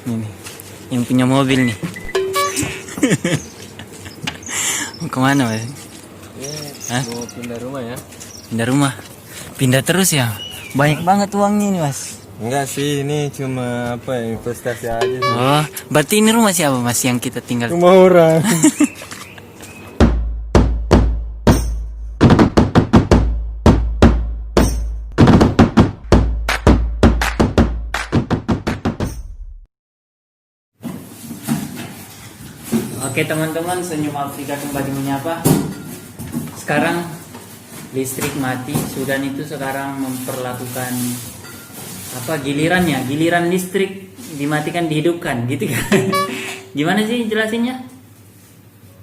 Ini yang punya mobil nih. Mau kemana mas? Hah? Mau pindah rumah ya? Pindah rumah. Pindah terus ya. Banyak banget uangnya nih mas. Enggak sih, ini cuma apa ya, investasi aja sih. Oh, berarti ini rumah siapa mas yang kita tinggal? Rumah orang. Oke teman-teman, Senyum Afrika kembali menyapa. Sekarang listrik mati. Sudan itu sekarang memperlakukan giliran listrik dimatikan dihidupkan gitu kan. Gimana sih jelasinnya?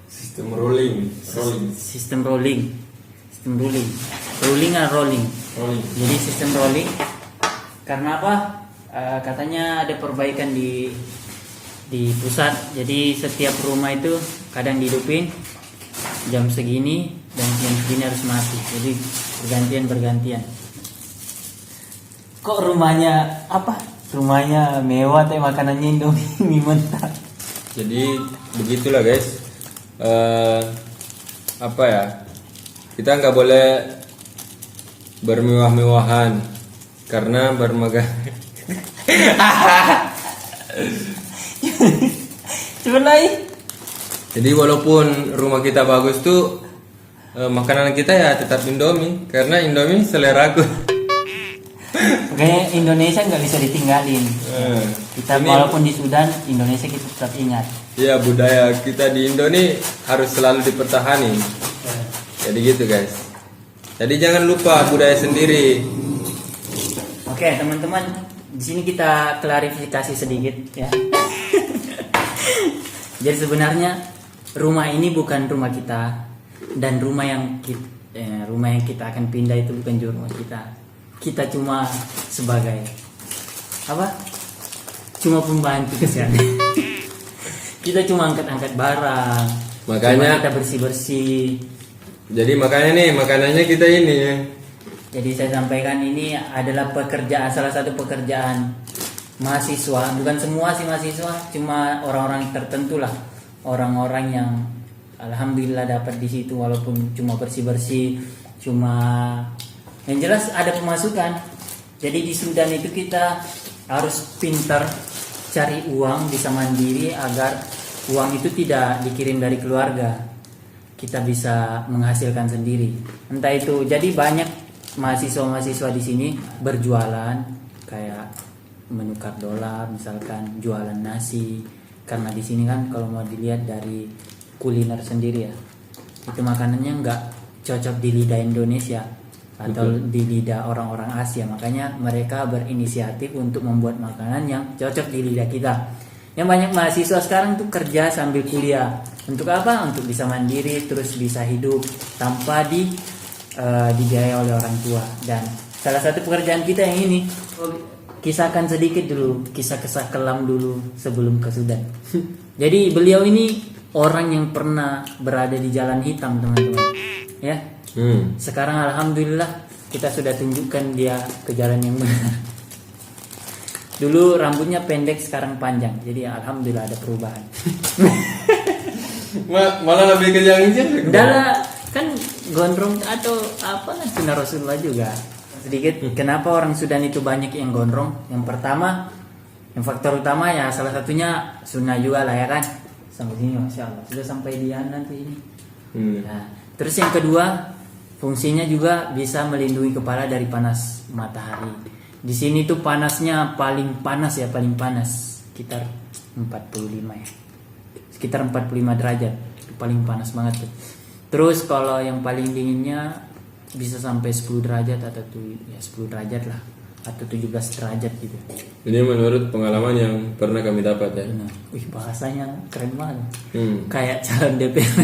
Sistem rolling. Sistem rolling jadi sistem rolling karena apa? Katanya ada perbaikan di pusat, jadi setiap rumah itu kadang dihidupin jam segini dan jam segini harus mati, jadi bergantian. Kok rumahnya mewah tapi makanannya Indomie mie mentah. Jadi begitulah guys. Kita nggak boleh bermewah-mewahan karena bermegah. Coba lagi. Jadi walaupun rumah kita bagus tuh, makanan kita ya tetap Indomie karena Indomie selera aku. Kayaknya Indonesia nggak bisa ditinggalin. Kita walaupun di Sudan, Indonesia kita tetap ingat. Iya, budaya kita di Indonesia harus selalu dipertahani. Jadi gitu guys. Jadi jangan lupa budaya sendiri. Oke teman-teman, di sini kita klarifikasi sedikit ya. Jadi sebenarnya rumah ini bukan rumah kita, dan rumah yang kita akan pindah itu bukan juga rumah kita. Kita cuma sebagai cuma pembantu kesehatan. Kita cuma angkat-angkat barang, Makanya kita bersih-bersih. Jadi makanya nih makanannya kita ini ya. Jadi saya sampaikan ini adalah salah satu pekerjaan mahasiswa, bukan semua sih mahasiswa, cuma orang-orang tertentu lah, orang-orang yang alhamdulillah dapat di situ walaupun cuma bersih-bersih, cuma yang jelas ada pemasukan. Jadi di Sudan itu kita harus pintar cari uang, bisa mandiri agar uang itu tidak dikirim dari keluarga. Kita bisa menghasilkan sendiri. Entah itu, jadi banyak mahasiswa-mahasiswa di sini berjualan kayak menukar dolar, misalkan jualan nasi. Karena di sini kan kalau mau dilihat dari kuliner sendiri ya, itu makanannya nggak cocok di lidah Indonesia atau di lidah orang-orang Asia. Makanya mereka berinisiatif untuk membuat makanan yang cocok di lidah kita. Yang banyak mahasiswa sekarang tuh kerja sambil kuliah. Untuk apa? Untuk bisa mandiri, terus bisa hidup tanpa dibiayai oleh orang tua. Dan salah satu pekerjaan kita yang ini, kisahkan sedikit dulu, kisah-kisah kelam dulu sebelum ke Sudan. Jadi beliau ini orang yang pernah berada di jalan hitam, teman-teman. Ya. Sekarang alhamdulillah kita sudah tunjukkan dia ke jalan yang benar. Dulu rambutnya pendek, sekarang panjang. Jadi alhamdulillah ada perubahan. Malah lebih ke yang ini. Dala kan gondrong atau apa kan sunnah Rasulullah juga. Sedikit kenapa orang Sudan itu banyak yang gondrong? Yang pertama, yang faktor utama ya salah satunya sunnah juga lah ya kan. Sampai sini masya Allah sudah sampai di nanti ini. Nah, terus yang kedua, fungsinya juga bisa melindungi kepala dari panas matahari. Di sini tuh panasnya paling panas sekitar 45 ya. Sekitar 45 derajat. Paling panas banget tuh. Terus kalau yang paling dinginnya bisa sampai 10 derajat atau 10 derajat lah atau 17 derajat gitu. Ini menurut pengalaman yang pernah kami dapat ya. Nah, bahasanya keren banget. Kayak calon DPR.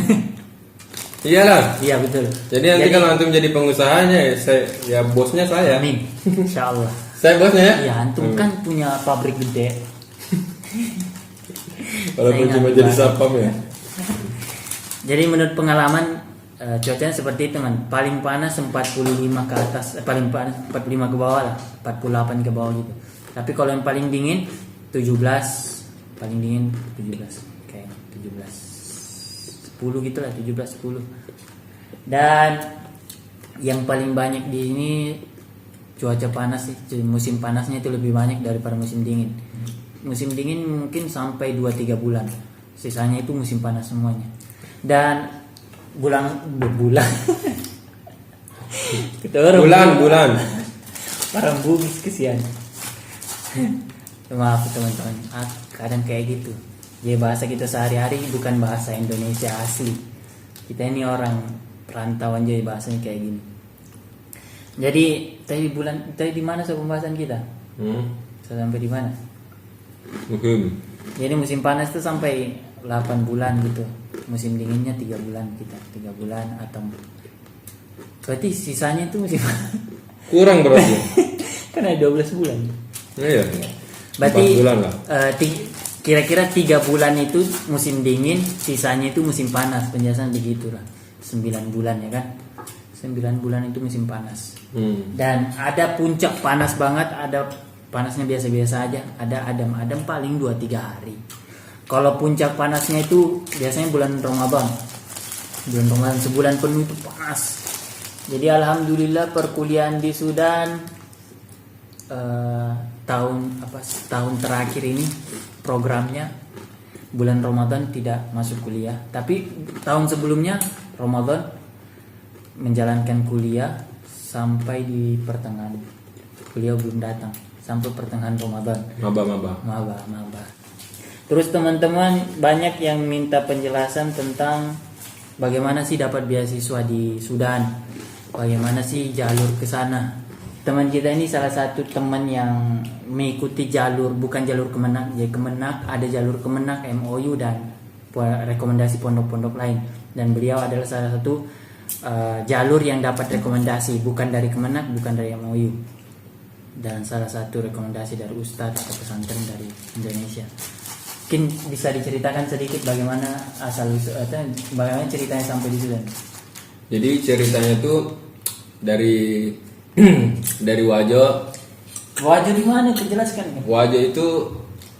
Iyalah. Iya betul. Jadi nanti kalau antum jadi pengusahanya ya bosnya saya. Amin. Insyaallah. Saya bosnya ya? Iya, antum kan punya pabrik gede. Walaupun cuma jadi sapam ya. Jadi menurut pengalaman cuacanya seperti itu kan. Paling panas 45 ke atas, paling panas 45 ke bawah lah, 48 ke bawah gitu. Tapi kalau yang paling dingin 17 paling dingin 17 kayak 10 gitu lah, 17-10. Dan yang paling banyak di ini cuaca panas sih, musim panasnya itu lebih banyak daripada musim dingin. Musim dingin mungkin sampai 2-3 bulan, sisanya itu musim panas semuanya. Dan bulan Parang bugis kesian. Maaf teman-teman, kadang kayak gitu. Ya bahasa kita sehari-hari bukan bahasa Indonesia asli. Kita ini orang perantauan, jadi bahasanya kayak gini. Jadi tadi di mana pembahasan kita? Sampai di mana? Jadi musim panas itu sampai 8 bulan gitu. Musim dinginnya 3 bulan kita, 3 bulan atau berarti sisanya itu musim Kurang berarti. kan ada 12 bulan. Iya. Berarti 4 bulan lah. Kira-kira 3 bulan itu musim dingin, sisanya itu musim panas. Penjelasan begitulah. 9 bulan ya kan? 9 bulan itu musim panas. Dan ada puncak panas banget, ada panasnya biasa-biasa aja, ada adem-adem paling 2-3 hari. Kalau puncak panasnya itu biasanya bulan Ramadan. Bulan Ramadan sebulan penuh itu panas. Jadi alhamdulillah perkuliahan di Sudan tahun terakhir ini programnya bulan Ramadan tidak masuk kuliah, tapi tahun sebelumnya Ramadan menjalankan kuliah sampai di pertengahan. Kuliah belum datang sampai pertengahan Ramadan. Maba. Terus teman-teman banyak yang minta penjelasan tentang bagaimana sih dapat beasiswa di Sudan. Bagaimana sih jalur ke sana? Teman kita ini salah satu teman yang mengikuti jalur, bukan jalur Kemenak, ya Kemenak, ada jalur Kemenak, MOU dan rekomendasi pondok-pondok lain. Dan beliau adalah salah satu jalur yang dapat rekomendasi, bukan dari Kemenak, bukan dari MOU. Dan salah satu rekomendasi dari Ustadz atau pesantren dari Indonesia. Mungkin bisa diceritakan sedikit bagaimana bagaimana ceritanya sampai di Sudan. Jadi ceritanya tuh dari Wajo di mana? Jelaskan kan? Wajo itu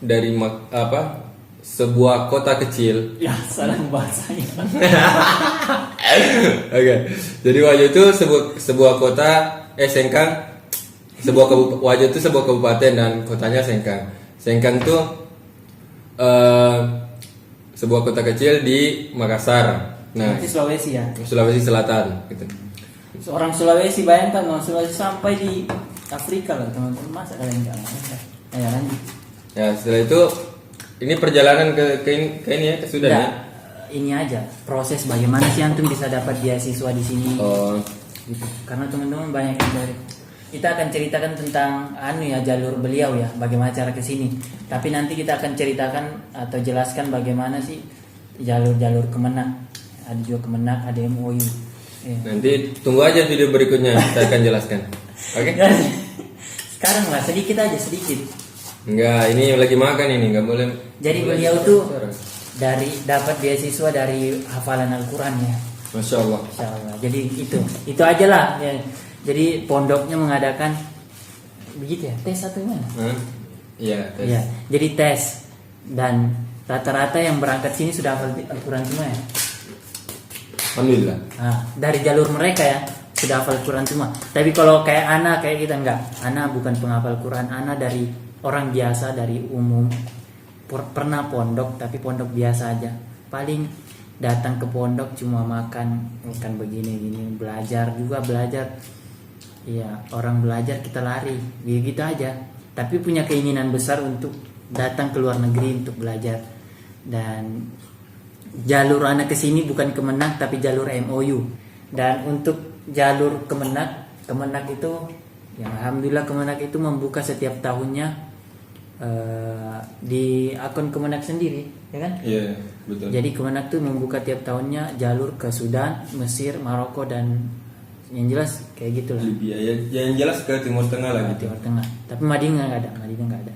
dari sebuah kota kecil. Ya, salah bahasanya. Oke. Jadi Wajo itu sebuah kota Sengkang. Wajo itu sebuah kabupaten dan kotanya Sengkang. Sengkang tuh sebuah kota kecil di Makassar. Nah, Nanti Sulawesi ya. Sulawesi Selatan gitu. Seorang Sulawesi, bayangkan orang Sulawesi sampai di Afrika loh teman-teman, masa kalian nggak lanjut? Ya lanjut. Ya setelah itu ini perjalanan ke ini ya, ke Sudan ya. Ini aja proses bagaimana sih antum bisa dapat beasiswa di sini. Gitu. Karena teman-teman banyak yang dari kita akan ceritakan tentang jalur beliau ya, bagaimana cara ke sini. Tapi nanti kita akan ceritakan atau jelaskan bagaimana sih jalur Kemenak. Ada juga Kemenak, ada MOU. Ya. Nanti tunggu aja video berikutnya, saya akan jelaskan. Oke? Sekarang lah sedikit aja. Enggak, ini lagi makan ini, nggak boleh. Jadi beliau tuh dapat beasiswa dari hafalan Al-Quran ya. Masya Allah. Jadi itu aja lah. Ya. Jadi pondoknya mengadakan begitu ya, tes atau gimana? Iya, tes. Ya, jadi tes dan rata-rata yang berangkat sini sudah hafal Al-Quran semua ya. Alhamdulillah. Nah, dari jalur mereka ya sudah hafal Quran semua. Tapi kalau kayak Ana kayak kita enggak. Ana bukan penghafal Quran. Ana dari orang biasa, dari umum. Pernah pondok tapi pondok biasa aja. Paling datang ke pondok cuma makan begini belajar. Iya, orang belajar kita lari. Gitu aja. Tapi punya keinginan besar untuk datang ke luar negeri untuk belajar. Dan jalur anak kesini bukan Kemenak tapi jalur MOU. Dan untuk jalur Kemenak itu ya alhamdulillah Kemenak itu membuka setiap tahunnya di akun Kemenak sendiri ya kan? Iya, betul. Jadi Kemenak tuh membuka tiap tahunnya jalur ke Sudan, Mesir, Maroko dan yang jelas kayak gitulah. Libya ya, yang jelas ke Timur Tengah lah gitu. Timur Tengah. Tapi Madinah nggak ada.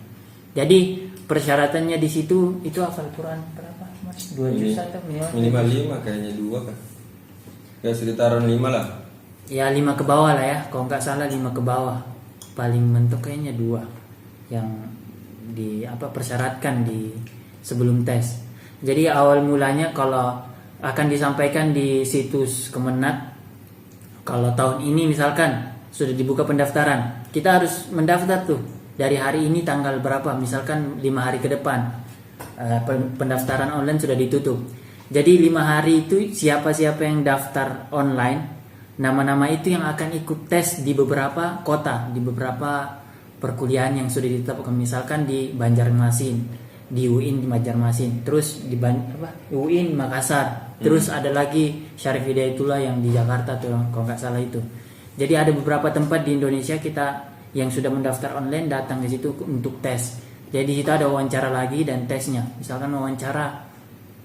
Jadi persyaratannya di situ itu hafal Quran berapa? 2 juz atau minimal 5 kayaknya 2 kan. Ya sekitaran 5 lah. Ya 5 ke bawah lah ya. Kalau nggak salah 5 ke bawah. Paling mentok kayaknya 2 yang persyaratkan di sebelum tes. Jadi awal mulanya kalau akan disampaikan di situs Kemenak, kalau tahun ini misalkan sudah dibuka pendaftaran, kita harus mendaftar tuh dari hari ini tanggal berapa, misalkan 5 hari ke depan pendaftaran online sudah ditutup. Jadi 5 hari itu siapa-siapa yang daftar online, nama-nama itu yang akan ikut tes di beberapa kota, di beberapa perkuliahan yang sudah ditetapkan, misalkan di Banjarmasin, di UIN di Banjarmasin, terus di UIN Makassar, terus ada lagi Syarif Hidayatullah yang di Jakarta tuh kalau nggak salah itu. Jadi ada beberapa tempat di Indonesia kita yang sudah mendaftar online datang ke situ untuk tes. Jadi kita ada wawancara lagi dan tesnya. Misalkan wawancara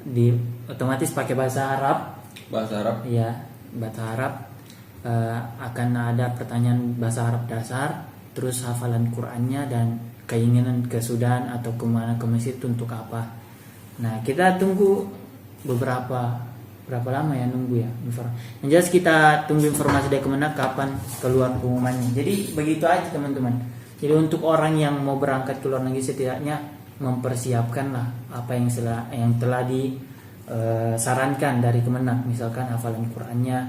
di otomatis pakai bahasa Arab. Bahasa Arab. Iya, bahasa Arab. Akan ada pertanyaan bahasa Arab dasar, terus hafalan Qur'annya dan keinginan ke Sudan atau kemana ke Mesir itu untuk apa. Nah kita tunggu berapa lama ya nunggu ya. Yang jelas kita tunggu informasi dari Kemenak kapan keluar pengumumannya. Jadi begitu aja teman-teman. Jadi untuk orang yang mau berangkat ke luar negeri setidaknya mempersiapkanlah apa yang telah disarankan dari Kemenak. Misalkan hafalan Qur'annya.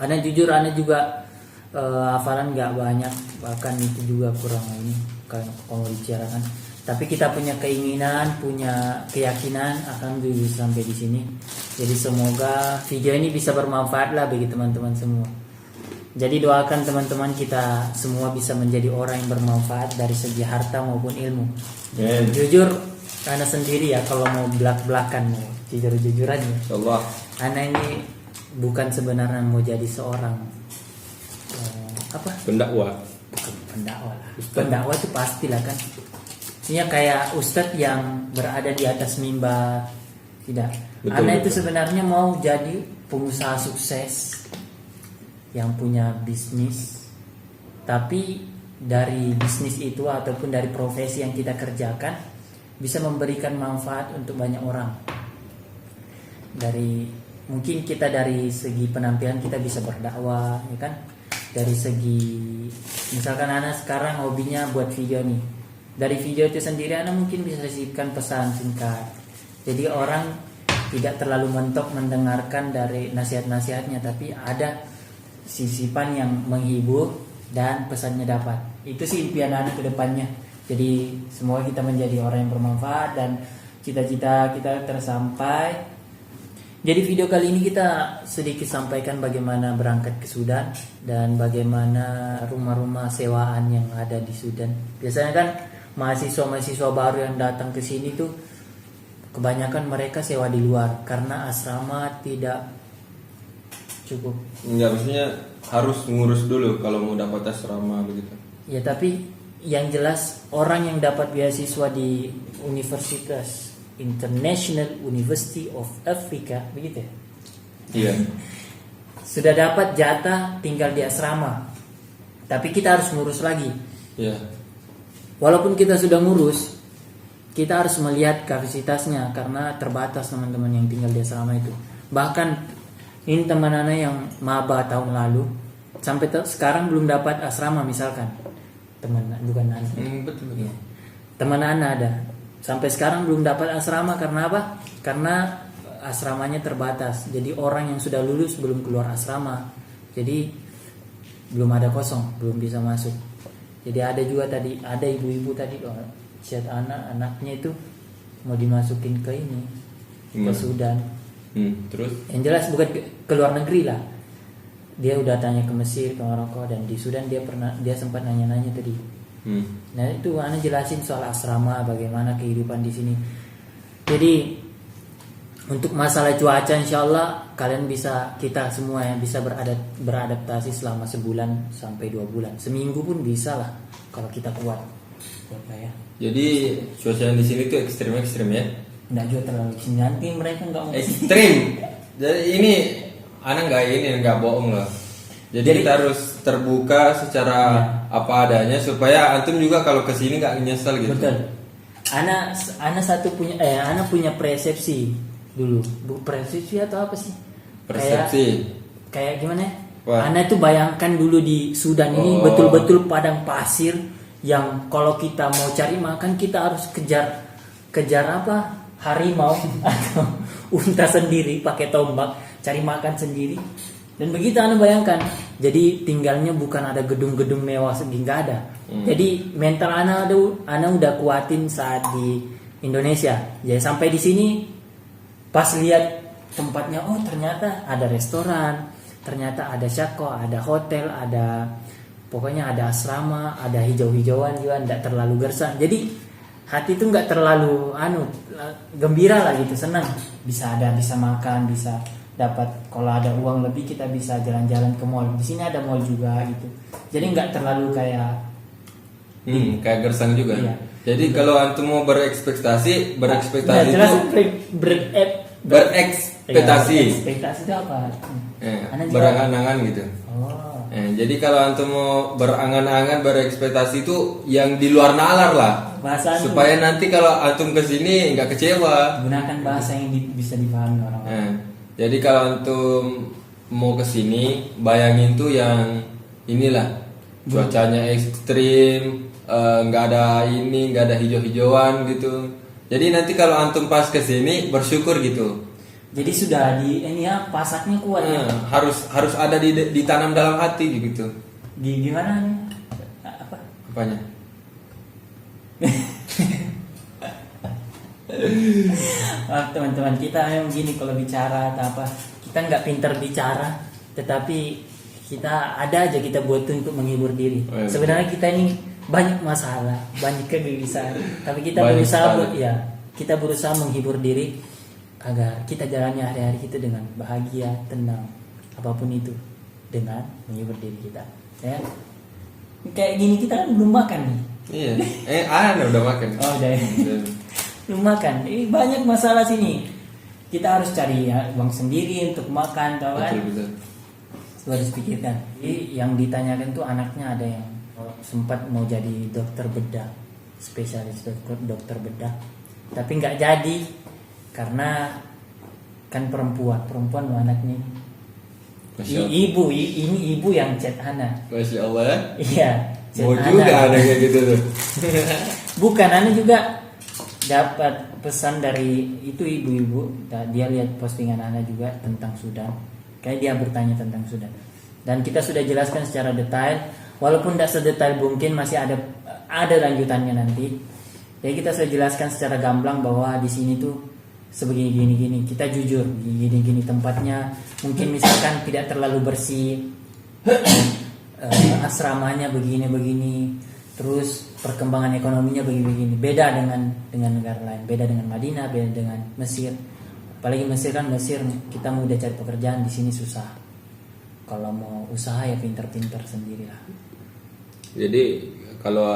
Ana juga hafalan nggak banyak, bahkan itu juga kurang ini kalau dibicarakan. Tapi kita punya keinginan, punya keyakinan akan bisa sampai di sini. Jadi semoga video ini bisa bermanfaat lah bagi teman-teman semua. Jadi doakan teman-teman kita semua bisa menjadi orang yang bermanfaat dari segi harta maupun ilmu. Jujur, Ana sendiri ya kalau mau belak-belakan, mau jujur-jujurannya. Insyaallah. Ana ini bukan sebenarnya mau jadi seorang pendakwah. Bukan pendakwah lah. Pendakwah itu pastilah kan. Maksudnya kayak ustadz yang berada di atas mimbar. Tidak. Ana itu sebenarnya mau jadi pengusaha sukses yang punya bisnis. Tapi dari bisnis itu ataupun dari profesi yang kita kerjakan bisa memberikan manfaat untuk banyak orang. Mungkin kita dari segi penampilan kita bisa berdakwah, ya kan? Dari segi misalkan Ana sekarang hobinya buat video nih. Dari video itu sendiri Ana mungkin bisa sisipkan pesan singkat. Jadi orang tidak terlalu mentok mendengarkan dari nasihat-nasihatnya, tapi ada sisipan yang menghibur dan pesannya dapat. Itu sih impian Ana ke depannya. Jadi semoga kita menjadi orang yang bermanfaat dan cita-cita kita tersampai. Jadi video kali ini kita sedikit sampaikan bagaimana berangkat ke Sudan dan bagaimana rumah-rumah sewaan yang ada di Sudan. Biasanya kan mahasiswa-mahasiswa baru yang datang ke sini tuh kebanyakan mereka sewa di luar karena asrama tidak cukup. Enggak, maksudnya harus ngurus dulu kalau mau dapat asrama begitu. Ya, tapi yang jelas orang yang dapat beasiswa di Universitas International University of Africa begitu ya? Iya. Sudah dapat jatah tinggal di asrama. Tapi kita harus ngurus lagi. Iya. Walaupun kita sudah ngurus, kita harus melihat kapasitasnya karena terbatas teman-teman yang tinggal di asrama itu. Bahkan ini teman Ana yang maba tahun lalu sampai sekarang belum dapat asrama misalkan. Bukan Ana. Betul. Ya. Teman Ana ada sampai sekarang belum dapat asrama karena apa? Karena asramanya terbatas. Jadi orang yang sudah lulus belum keluar asrama. Jadi belum ada kosong, belum bisa masuk. Jadi ada juga tadi, ada ibu-ibu tadi chat anaknya itu mau dimasukin ke ini, ke Sudan. Terus? Yang jelas bukan ke luar negeri lah. Dia udah tanya ke Mesir, ke Maroko, dan di Sudan dia sempat nanya-nanya tadi. Nah itu Ana jelasin soal asrama, bagaimana kehidupan di sini. Jadi untuk masalah cuaca, insya Allah kalian bisa, kita semua yang bisa beradaptasi selama sebulan sampai 2 bulan, seminggu pun bisa lah kalau kita kuat. Ya. Jadi cuaca yang di sini tuh ekstrim ya? Nggak juga terlalu ekstrim, nanti mereka nggak mau ekstrim. Jadi ini Ana nggak bohong lah. Jadi kita harus terbuka secara apa adanya supaya antum juga kalau kesini nggak nyesel gitu. Betul. Ana punya persepsi dulu. Persepsi atau apa sih? Persepsi. Kayak gimana? Wah. Ana tuh bayangkan dulu di Sudan ini betul-betul padang pasir yang kalau kita mau cari makan kita harus kejar kejar apa harimau atau unta sendiri pakai tombak, cari makan sendiri. Dan begitu Anda bayangkan, jadi tinggalnya bukan ada gedung-gedung mewah segini, nggak ada. Jadi mental Anda udah kuatin saat di Indonesia. Jadi sampai di sini pas lihat tempatnya, oh ternyata ada restoran, ternyata ada syako, ada hotel, ada pokoknya ada asrama, ada hijau-hijauan juga, nggak terlalu gersang. Jadi hati itu nggak terlalu gembira lah gitu, senang. Bisa makan, bisa dapat, kalau ada uang lebih kita bisa jalan-jalan ke mall. Di sini ada mall juga gitu. Jadi nggak terlalu kayak gersang juga. Iya. Jadi kalau antum mau berekspektasi Nah, itu jelas berekspektasi. Ekspektasi itu apa? Anda juga- Berangan-angan gitu. Oh. Jadi kalau antum mau berangan-angan berekspektasi itu yang di luar nalar lah. Bahasa antum. Supaya nanti kalau antum kesini nggak kecewa. Gunakan bahasa yang bisa dipahami orang. Jadi kalau antum mau kesini, bayangin tuh yang inilah cuacanya ekstrim, nggak ada hijau-hijauan gitu. Jadi nanti kalau antum pas kesini bersyukur gitu. Jadi sudah pasaknya kuat ya. Harus ada ditanam dalam hati gitu. Gimana nih? Apa? Apanya? Teman-teman kita memang gini kalau bicara atau apa, kita nggak pintar bicara, tetapi kita ada aja kita buat untuk menghibur diri. Oh, iya. Sebenarnya kita ini banyak masalah, banyak kegelisahan, tapi kita Banyak kita berusaha menghibur diri agar kita jalani hari-hari kita dengan bahagia, tenang, apapun itu, dengan menghibur diri kita. Ya, kayak gini kita kan belum makan nih. Iya. Anda udah makan. Oh udah. Ya. Belum makan. Banyak masalah sini. Kita harus cari uang sendiri untuk makan, tahu kan? Betul. Harus pikirkan. Jadi yang ditanyakan tuh anaknya ada yang sempat mau jadi dokter bedah, spesialis dokter bedah, tapi nggak jadi karena kan perempuan lo anaknya. Ini ibu yang chat Ana. Masya Allah ya. Iya. Mau juga ada kayak gitu tuh. Bukan, Ana juga dapat pesan dari itu ibu-ibu. Dia lihat postingan Ana juga tentang Sudan. Kayak dia bertanya tentang Sudan. Dan kita sudah jelaskan secara detail. Walaupun tidak sedetail mungkin, masih ada lanjutannya nanti. Jadi kita sudah jelaskan secara gamblang bahwa di sini tuh sebegini gini kita jujur gini tempatnya mungkin misalkan tidak terlalu bersih, asramanya begini terus perkembangan ekonominya begini beda dengan negara lain, beda dengan Madinah, beda dengan Mesir. Apalagi Mesir kita mau udah cari pekerjaan, di sini susah. Kalau mau usaha ya pinter-pinter sendirilah. Jadi kalau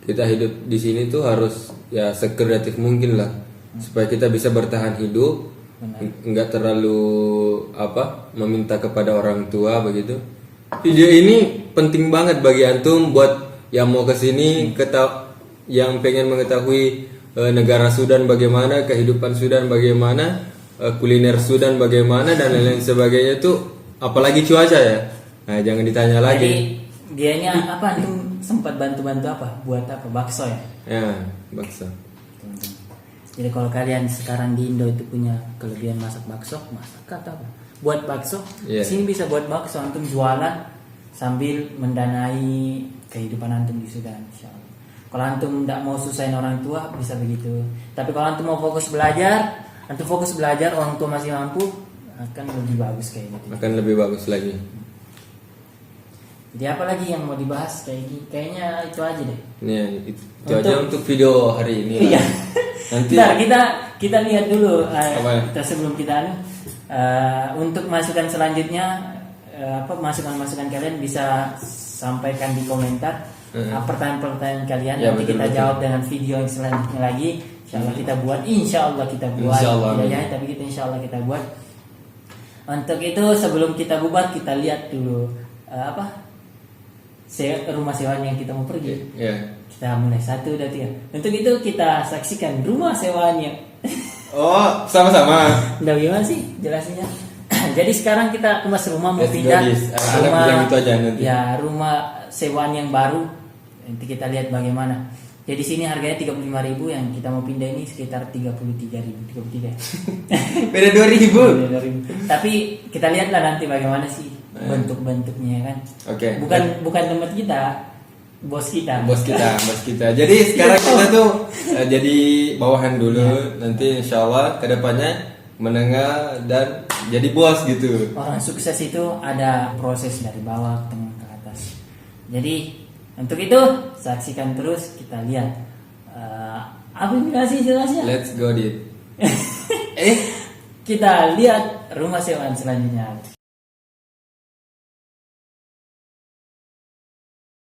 kita hidup di sini tuh harus ya sekreatif mungkin lah, supaya kita bisa bertahan hidup. Nggak terlalu meminta kepada orang tua begitu. Video ini penting banget bagi antum buat yang mau kesini, yang pengen mengetahui negara Sudan bagaimana, kehidupan Sudan bagaimana, kuliner Sudan bagaimana dan lain-lain sebagainya tuh, apalagi cuaca ya. Nah, jangan ditanya lagi. Jadi dianya apa, antum sempat bantu-bantu apa? Buat apa? Bakso ya? Ya, bakso. Jadi kalau kalian sekarang di Indo itu punya kelebihan masak bakso, masak atau apa? Buat bakso, sini bisa buat bakso, antum jualan sambil mendanai kehidupan antum di Sudan, insyaallah. Kalau antum tidak mau susahin orang tua bisa begitu. Tapi kalau antum mau fokus belajar, orang tua masih mampu, akan lebih bagus kayak gitu. Akan lebih bagus lagi. Jadi apa lagi yang mau dibahas kayaknya itu aja deh. Itu aja untuk video hari ini. Iya. Nanti kita lihat dulu apa? Sebelum kita untuk masukan selanjutnya, masukan kalian bisa sampaikan di komentar. Pertanyaan-pertanyaan kalian Ya, nanti betul, kita betul. jawab dengan video yang selanjutnya lagi. Insyaallah kita buat. Insyaallah. Tapi kita insyaallah kita buat. Untuk itu sebelum kita buat, kita lihat dulu rumah sewaan yang kita mau pergi. Ya. Kita mulai 1, 2, 3. Untuk itu kita saksikan rumah sewaannya. Oh, sama-sama. Udah gimana sih jelasinnya? Jadi sekarang kita kemas rumah mau Let's go pindah this. Bilang itu aja nanti. ya rumah sewaan yang baru. Nanti kita lihat bagaimana. Jadi sini harganya 35.000, yang kita mau pindah ini sekitar 33.000, 33. Beda 2000. Tapi kita lihatlah nanti bagaimana sih bentuk-bentuknya kan. Oke. Bukan tempat kita, bos kita. Bos kita. Jadi sekarang kita tuh jadi bawahan dulu. Nanti insya Allah kedepannya menengah dan jadi bos gitu. Orang sukses itu ada proses dari bawah, tengah, ke atas. Jadi untuk itu saksikan terus, kita lihat apa imigasi jelasnya. Let's go dit. Kita lihat rumah sewaan selanjutnya.